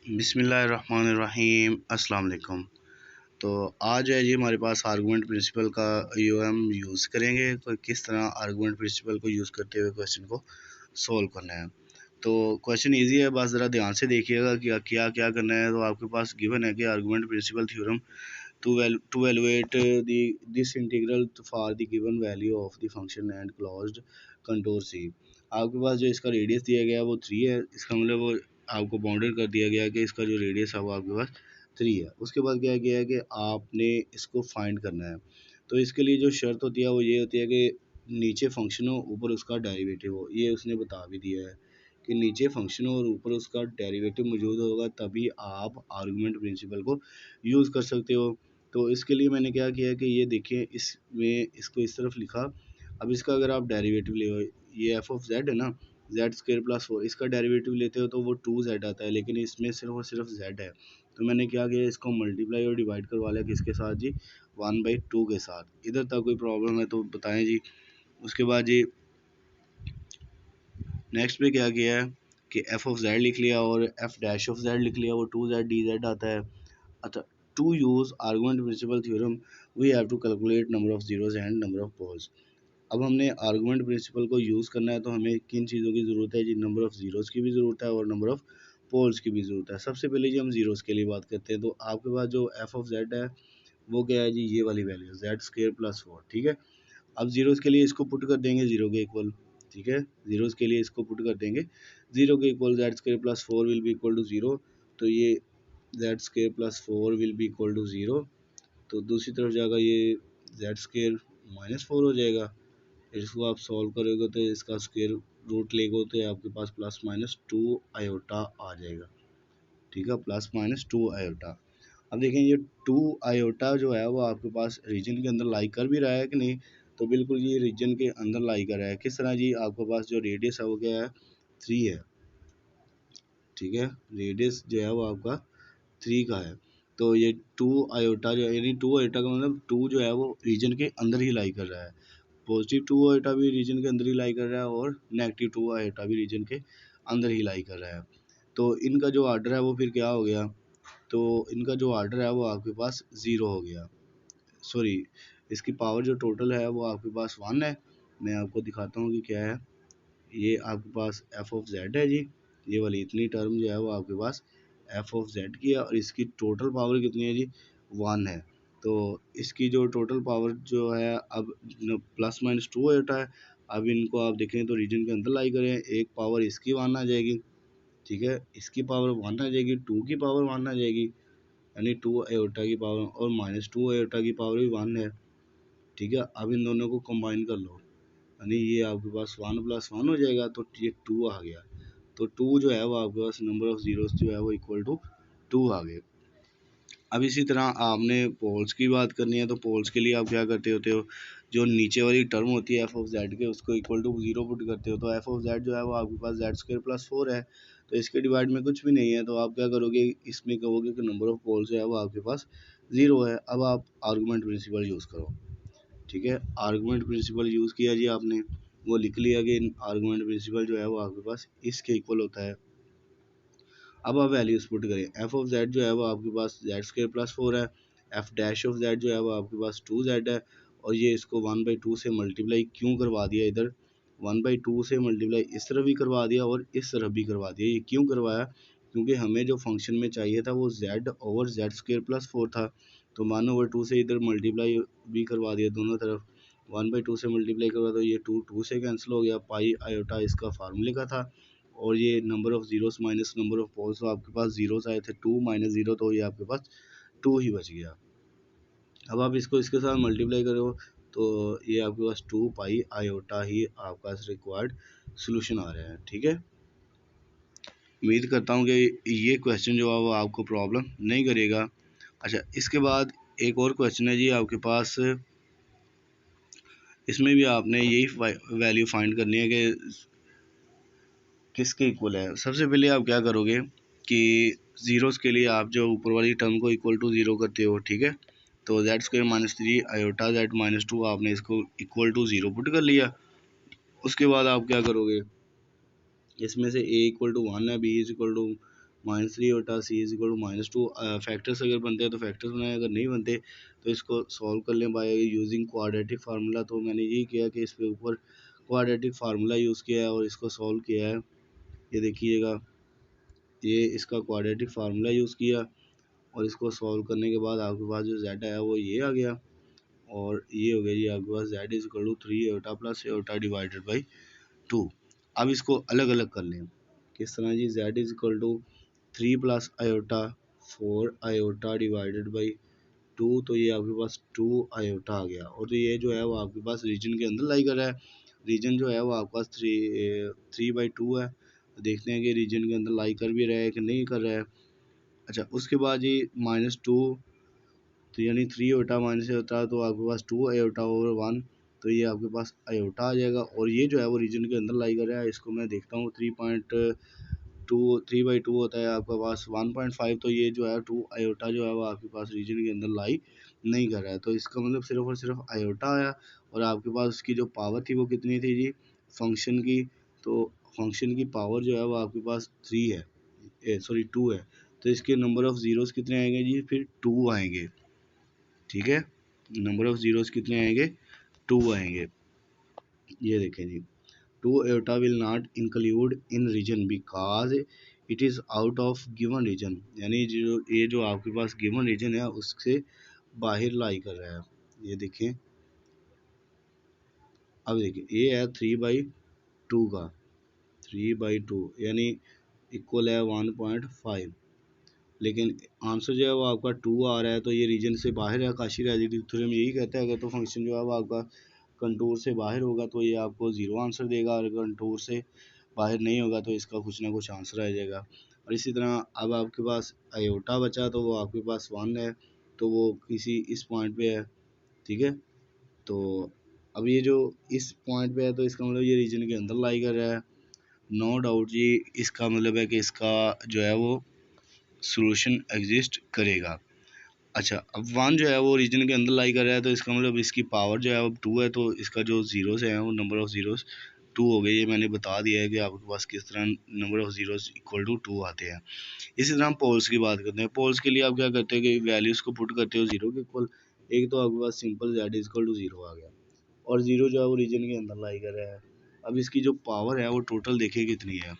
बिस्मिल्लाहिर्रहमानिर्रहीम अस्सलाम वालेकुम। तो आज है जी हमारे पास आर्गूमेंट प्रिंसिपल का हम यूज़ करेंगे तो किस तरह आर्गूमेंट प्रिंसिपल को यूज़ करते हुए क्वेश्चन को सॉल्व करना है। तो क्वेश्चन इजी है, बस ज़रा ध्यान से देखिएगा कि क्या क्या करना है। तो आपके पास गिवन है कि argument principle theorem to evaluate this integral for the given value of the function and closed contour C। आपके पास जो इसका रेडियस दिया गया है वो 3 है, इसका मतलब वो आपको बाउंडेड कर दिया गया है कि इसका जो रेडियस है वो आपके पास 3 है। उसके बाद क्या किया है कि आपने इसको फाइंड करना है। तो इसके लिए जो शर्त होती है वो ये होती है कि नीचे फंक्शन हो, ऊपर उसका डेरिवेटिव हो। ये उसने बता भी दिया है कि नीचे फंक्शन हो और ऊपर उसका डेरिवेटिव मौजूद होगा, तभी आप आर्गूमेंट प्रिंसिपल को यूज़ कर सकते हो। तो इसके लिए मैंने क्या किया कि ये देखिए, इसमें इसको इस तरफ लिखा। अब इसका अगर आप डेरिवेटिव ले, ये एफ ऑफ जेड है ना, जेड स्क्वायर प्लस 4, इसका डेरिवेटिव लेते हो तो वो 2z आता है, लेकिन इसमें सिर्फ और सिर्फ z है। तो मैंने क्या किया, इसको मल्टीप्लाई और डिवाइड करवा लिया किसके साथ जी, 1/2 के साथ। इधर तक कोई प्रॉब्लम है तो बताएं जी। उसके बाद जी नेक्स्ट पे क्या किया है कि एफ ऑफ जेड लिख लिया और एफ डैश ऑफ जेड लिख लिया, वो 2z dz आता है। अच्छा, to use argument principle theorem we have to calculate number of zeros and number of poles। अब हमने आर्गूमेंट प्रिंसिपल को यूज़ करना है तो हमें किन चीज़ों की ज़रूरत है जी, नंबर ऑफ़ ज़ीरोज़ की भी ज़रूरत है और नंबर ऑफ़ पोल्स की भी ज़रूरत है। सबसे पहले जी हम ज़ीरोज़ के लिए बात करते हैं। तो आपके पास जो एफ ऑफ जेड है वो क्या है जी, ये वाली वैल्यू जेड स्क्वायर प्लस 4, ठीक है। अब ज़ीरोज़ के लिए इसको पुट कर देंगे ज़ीरो के इक्वल, ठीक है। ज़ीरोज़ के लिए इसको पुट कर देंगे ज़ीरो के equal, Z square plus 4 will be equal to zero. तो ये Z square plus 4 will be equal to zero. तो दूसरी तरफ जाएगा ये जेड स्क्वायर -4 हो जाएगा। इसको आप सॉल्व करोगे तो इसका स्क्वायर रूट लेगो तो आपके पास प्लस माइनस 2 आयोटा आ जाएगा, ठीक है, प्लस माइनस 2 आयोटा। अब देखें ये 2 आयोटा जो है वो आपके पास रीजन के अंदर लाई कर भी रहा है कि नहीं, तो बिल्कुल ये रीजन के अंदर लाई कर रहा है। किस तरह जी, आपके पास जो रेडियस है वो क्या है, 3 है, ठीक है। रेडियस जो है वो आपका 3 का है। तो ये 2 आयोटा जो है, यानी 2 आयोटा का मतलब 2 जो है वो रीजन के अंदर ही लाई कर रहा है। पॉजिटिव 2 आयोटा भी रीजन के अंदर ही लाई कर रहा है और नेगेटिव 2 आयोटा भी रीजन के अंदर ही लाई कर रहा है। तो इनका जो आर्डर है वो फिर क्या हो गया, तो इनका जो आर्डर है वो आपके पास 0 हो गया। सॉरी, इसकी पावर जो टोटल है वो आपके पास 1 है। मैं आपको दिखाता हूँ कि क्या है। ये आपके पास एफ ऑफ जेड है जी, ये वाली इतनी टर्म जो है वो आपके पास एफ ऑफ जेड की है और इसकी टोटल पावर कितनी है जी, 1 है। तो इसकी जो टोटल पावर जो है अब प्लस माइनस 2 होता है। अब इनको आप देखें तो रीजन के अंदर लाई करें, एक पावर इसकी 1 आ जाएगी, ठीक है, इसकी पावर 1 आ जाएगी, 2 की पावर 1 आ जाएगी, यानी 2 एयोटा की पावर, और -2 एयोटा की पावर भी 1 है, ठीक है। अब इन दोनों को कंबाइन कर लो, यानी ये आपके पास 1 + 1 हो जाएगा, तो ये 2 आ गया। तो 2 जो है वो आपके पास नंबर ऑफ ज़ीरोज़ जो है वो इक्वल टू 2 आ गए। अब इसी तरह आपने पोल्स की बात करनी है, तो पोल्स के लिए आप क्या करते होते हो, जो नीचे वाली टर्म होती है एफ ऑफ जेड के, उसको इक्वल टू 0 पुट करते हो। तो एफ ऑफ जेड जो है वो आपके पास जेड स्क्वायर प्लस 4 है, तो इसके डिवाइड में कुछ भी नहीं है, तो आप क्या करोगे, इसमें कहोगे कि नंबर ऑफ पोल्स जो है वो आपके पास 0 है। अब आप आर्गूमेंट प्रिंसिपल यूज़ करो, ठीक है। आर्गूमेंट प्रिंसिपल यूज़ किया जी आपने, वो लिख लिया कि आर्गूमेंट प्रिंसिपल जो है वो आपके पास इसके इक्वल होता है। अब आप वैल्यूज पुट करें, एफ ऑफ जेड जो है वो आपके पास जेड स्क्वायर प्लस 4 है, एफ डैश ऑफ जेड जो है वो आपके पास 2z है, और ये इसको 1/2 से मल्टीप्लाई क्यों करवा दिया, इधर 1/2 से मल्टीप्लाई इस तरफ भी करवा दिया और इस तरफ भी करवा दिया। ये क्यों करवाया, क्योंकि हमें जो फंक्शन में चाहिए था वो z over Z square plus 4 था। तो 1/2 से इधर मल्टीप्लाई भी करवा दिया दोनों तरफ, 1/2 से मल्टीप्लाई करवा दो, ये 2 से कैंसिल हो गया, पाई आयोटा इसका फार्मूले का था। और ये number of zeros minus number of poles, तो आपके पास ज़ीरोस आए थे 2 - 0, तो ये आपके पास 2 ही बच गया। अब आप इसको इसके साथ मल्टीप्लाई करो तो ये आपके पास 2 पाई आयोटा ही आपका रिक्वायर्ड सोल्यूशन आ रहा है, ठीक है। उम्मीद करता हूँ कि ये क्वेश्चन जो है वो आपको प्रॉब्लम नहीं करेगा। अच्छा, इसके बाद एक और क्वेश्चन है जी आपके पास, इसमें भी आपने यही वैल्यू फाइंड करनी है कि किसके इक्वल है। सबसे पहले आप क्या करोगे कि ज़ीरोज़ के लिए आप जो ऊपर वाली टर्म को इक्वल टू 0 करते हो, ठीक है। तो जेड स्क्वायर -3 आयोटा जेड -2 आपने इसको इक्वल टू 0 पुट कर लिया। उसके बाद आप क्या करोगे, इसमें से a = 1 है, b = -3 C is equal to -2। Factors अगर बनते हैं तो फैक्टर्स बनाए, अगर नहीं बनते तो इसको सॉल्व कर लें बाय यूजिंग क्वाड्रेटिक फार्मूला। तो मैंने यही किया कि इसके ऊपर क्वाड्रेटिक फार्मूला यूज़ किया है और इसको सॉल्व किया है। ये देखिएगा, ये इसका क्वाड्रेटिक फार्मूला यूज़ किया और इसको सॉल्व करने के बाद आपके पास जो z आया वो ये आ गया, और ये हो गया जी आपके पास z is equal to 3 iota plus iota divided by 2। अब इसको अलग अलग कर लें, किस तरह जी, z is equal to 3 plus iota 4 iota divided by 2, तो ये आपके पास 2 आयोटा आ गया। और ये जो है वो आपके पास रीजन के अंदर लाई कर रहा है, रीजन जो है वो आपके पास 3/2 है। तो देखते हैं कि रीजन के अंदर लाई कर भी रहा है कि नहीं कर रहा है। अच्छा, उसके बाद ये -2, तो यानी 3 आयोटा माइनस आयोटा, तो आपके पास 2 आयोटा ओवर 1, तो ये आपके पास आयोटा आ जाएगा। और ये जो है वो रीजन के अंदर लाई कर रहा है, इसको मैं देखता हूँ 3/2 होता है आपके पास 1.5, तो ये जो है 2 आयोटा जो है वो आपके पास रीजन के अंदर लाई नहीं कर रहा है। तो इसका मतलब सिर्फ और सिर्फ आयोटा आया। और आपके पास उसकी जो पावर थी वो कितनी थी जी, फंक्शन की, तो फंक्शन की पावर जो है वो आपके पास 3 है, सॉरी 2 है। तो इसके नंबर ऑफ ज़ीरोज़ कितने आएंगे जी, फिर 2 आएंगे। ठीक है, नंबर ऑफ ज़ीरोज़ कितने आएंगे, 2 आएंगे। ये देखें जी, 2 iota will not include in region because it is out of given region, यानी जो ये जो आपके पास गिवन रीजन है उससे बाहर लाई कर रहा है। ये देखें, अब देखिए ये है 3/2 का, 3/2 यानी इक्वल है 1.5, लेकिन आंसर जो है वो आपका 2 आ रहा है, तो ये रीजन से बाहर है। काशी रेसिड्यू थ्योरम यही कहता है, अगर तो फंक्शन जो है वो आपका कंटूर से बाहर होगा तो ये आपको 0 आंसर देगा, और कंटूर से बाहर नहीं होगा तो इसका कुछ ना कुछ आंसर आ जाएगा। और इसी तरह अब आपके पास आयोटा बचा, तो वो आपके पास 1 है, तो वो किसी इस पॉइंट पे है। ठीक है, तो अब ये जो इस पॉइंट पे है, तो इसका मतलब ये रीजन के अंदर लाई कर रहा है। नो डाउट जी, इसका मतलब है कि इसका जो है वो सोल्यूशन एग्जिस्ट करेगा। अच्छा, अब 1 जो है वो रीजन के अंदर लाई कर रहा है, तो इसका मतलब इसकी पावर जो है वो 2 है, तो इसका जो ज़ीरोज़ है वो नंबर ऑफ़ ज़ीरोज़ 2 हो गए। ये मैंने बता दिया है कि आपके पास किस तरह number of zeros equal to 2 आते हैं। इसी तरह हम पोल्स की बात करते हैं। पोल्स के लिए आप क्या करते हैं कि वैल्यूज़ को पुट करते हो 0 के इक्वल। एक तो आपके पास सिंपल z इक्वल टू 0 आ गया, और 0 जो है वो रीजन के अंदर लाई कर रहा है। अब इसकी जो पावर है वो टोटल देखिए कितनी है,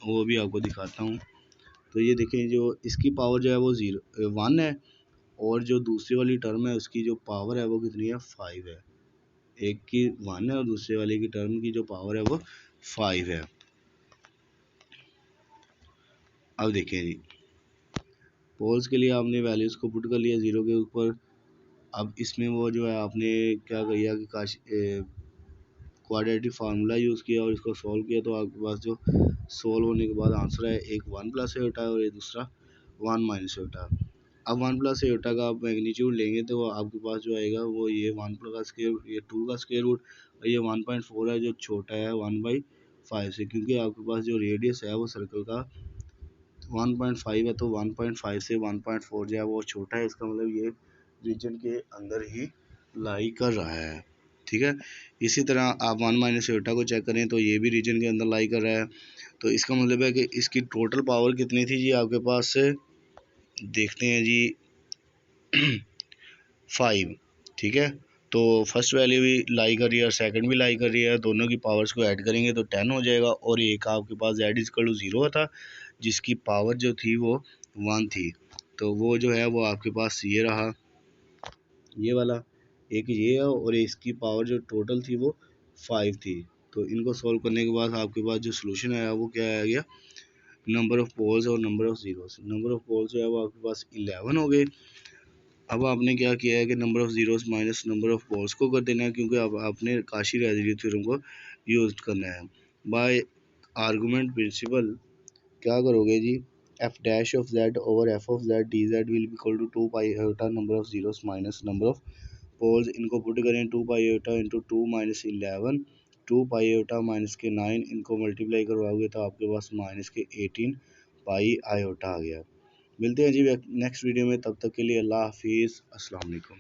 वो भी आपको दिखाता हूँ। तो ये देखें, जो इसकी पावर जो है वो 1 है, और जो दूसरी वाली टर्म है उसकी जो पावर है वो कितनी है, 5 है। एक की 1 है और दूसरे वाले की टर्म की जो पावर है वो 5 है। अब देखें जी, पोल्स के लिए आपने वैल्यूज़ को पुट कर लिया 0 के ऊपर। अब इसमें वो जो है आपने क्या किया कि क्वाड्रेटिक फार्मूला यूज़ किया और इसको सॉल्व किया, तो आपके पास जो सॉल्व होने के बाद आंसर है, एक 1 प्लस आयोटा है और ये दूसरा 1 माइनस आयोटा। अब 1 प्लस आयोटा का आप मैग्नीट्यूड लेंगे तो आपके पास जो आएगा वो ये 1 का स्क्वायर, ये 2 का स्क्वायर रूट, और ये 1.4 है जो छोटा है 1/5 से, क्योंकि आपके पास जो रेडियस है वो सर्कल का 1.5 है, तो 1.5 से 1.4 जो है वो छोटा है। इसका मतलब ये रीजन के अंदर ही लाई कर रहा है। ठीक है, इसी तरह आप 1 माइनस आयोटा को चेक करें तो ये भी रीजन के अंदर लाई कर रहा है। तो इसका मतलब है कि इसकी टोटल पावर कितनी थी जी आपके पास से, देखते हैं जी 5। ठीक है, तो फर्स्ट वैल्यू भी लाई कर रही है और सेकंड भी लाई कर रही है, दोनों की पावर्स को ऐड करेंगे तो 10 हो जाएगा। और एक आपके पास z इक्वल टू 0 था, जिसकी पावर जो थी वो 1 थी, तो वो जो है वो आपके पास ये रहा, ये वाला एक ये है, और इसकी पावर जो टोटल थी वो 5 थी। तो इनको सॉल्व करने के बाद आपके पास जो सोल्यूशन आया वो क्या आ गया, नंबर ऑफ पोल्स और number of zeros. Number of poles जो है वो आपके पास 11 हो गए। अब आपने क्या किया है कि number of zeros minus number of poles को कर देना है, क्योंकि अब आपने काशी रेसिड्यू थ्योरम को यूज़ करना है। बाय आर्गुमेंट प्रिंसिपल क्या करोगे जी, F dash of Z over F of Z D Z will equal to 2 pi iota number of zeros minus number of poles. इनको पुट करें 2 pi iota into 2 minus 11, 2 pi iota minus के 9, इनको multiply करवाओगे तो आपके पास minus के 18 पाई iota आ गया। मिलते हैं जी नेक्स्ट वीडियो में, तब तक के लिए अल्लाह हाफिज़, अस्सलाम वालेकुम।